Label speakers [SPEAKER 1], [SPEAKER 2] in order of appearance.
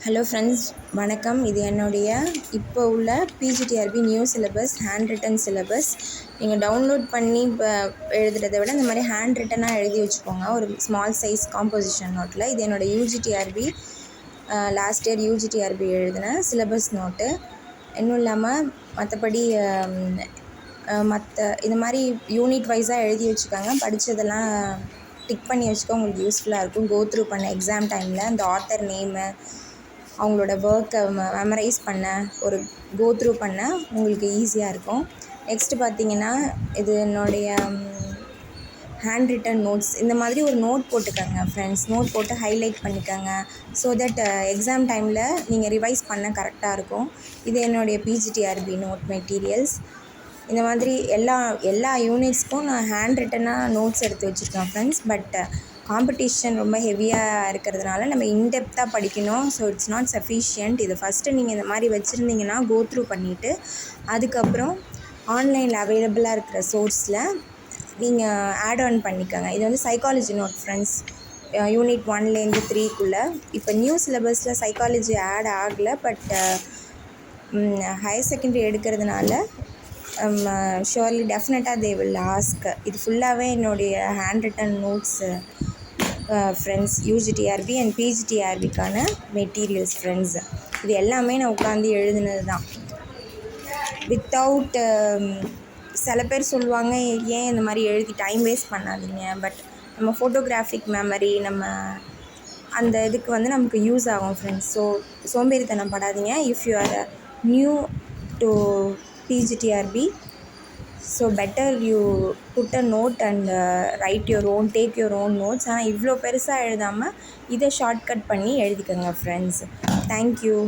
[SPEAKER 1] Hello friends, வணக்கம். இது என்னுடைய இப்போ உள்ள PGTRB new syllabus hand written syllabus. நீங்கள் டவுன்லோட் பண்ணி இப்போ எழுதுறதை விட இந்த மாதிரி ஹேண்ட் ரிட்டனாக எழுதி வச்சுக்கோங்க ஒரு ஸ்மால் சைஸ் காம்போசிஷன் நோட்டில். இது என்னோடய யூஜிடிஆர்பி லாஸ்ட் இயர் யூஜிடிஆர்பி எழுதின சிலபஸ் நோட்டு. இன்னும் இல்லாமல் மற்றபடி மற்ற இந்த மாதிரி யூனிட் வைஸாக எழுதி வச்சுக்கோங்க. படித்ததெல்லாம் டிக் பண்ணி வச்சுக்க உங்களுக்கு யூஸ்ஃபுல்லாக இருக்கும். கோ த்ரூ பண்ண எக்ஸாம் டைமில் அந்த ஆத்தர் நேமு, அவங்களோட ஒர்க்கை மெமரைஸ் பண்ண, ஒரு கோ த்ரூ பண்ண உங்களுக்கு ஈஸியாக இருக்கும். நெக்ஸ்ட்டு பார்த்திங்கன்னா, இது என்னுடைய ஹேண்ட் ரிட்டன் நோட்ஸ். இந்த மாதிரி ஒரு நோட் போட்டுக்கோங்க ஃப்ரெண்ட்ஸ். நோட் போட்டு ஹைலைட் பண்ணிக்கோங்க. ஸோ தட் எக்ஸாம் டைமில் நீங்கள் ரிவைஸ் பண்ண கரெக்டாக இருக்கும். இது என்னுடைய பிஜிடிஆர்பி நோட் மெட்டீரியல்ஸ். இந்த மாதிரி எல்லா யூனிட்ஸ்க்கும் நான் ஹேண்ட் ரிட்டனாக நோட்ஸ் எடுத்து வச்சுருக்கேன் ஃப்ரெண்ட்ஸ். பட் காம்படிஷன் ரொம்ப ஹெவியாக இருக்கிறதுனால நம்ம இன்டெப்த்தாக படிக்கணும். So it's not sufficient. இதை ஃபஸ்ட்டு நீங்கள் இந்த மாதிரி வச்சுருந்தீங்கன்னா கோ த்ரூ பண்ணிவிட்டு அதுக்கப்புறம் ஆன்லைனில் அவைலபிளாக இருக்கிற சோர்ஸில் நீங்கள் ஆட் ஆன் பண்ணிக்கோங்க. இது வந்து சைக்காலஜி நோட் ஃப்ரெண்ட்ஸ். யூனிட் 1லேருந்து 3க்குள்ளே இப்போ நியூ சிலபஸில் சைக்காலஜி ஆட் ஆகலை. பட் ஹையர் செகண்டரி எடுக்கிறதுனால ஷுவர்லி டெஃபினட்டாக தே வில் ஆஸ்க். இது ஃபுல்லாகவே என்னுடைய hand written notes friends. UGTRB and பிஜிடிஆர்பிக்கான மெட்டீரியல்ஸ் ஃப்ரெண்ட்ஸ். இது எல்லாமே நான் உட்காந்து எழுதுனது தான். வித்தவுட் சில பேர் சொல்லுவாங்க, ஏன் இந்த மாதிரி எழுதி டைம் வேஸ்ட் பண்ணாதீங்க. பட் நம்ம ஃபோட்டோகிராஃபிக் மெமரி நம்ம அந்த இதுக்கு வந்து நமக்கு யூஸ் ஆகும் ஃப்ரெண்ட்ஸ். ஸோ சோம்பேறித்தனம் படாதீங்க. If you are new to PGTRB, so better you put a note and take your own notes. ஆனால் இவ்வளோ பெருசாக எழுதாமல் இதை ஷார்ட்கட் பண்ணி எழுதிக்கோங்க ஃப்ரெண்ட்ஸ். தேங்க்யூ.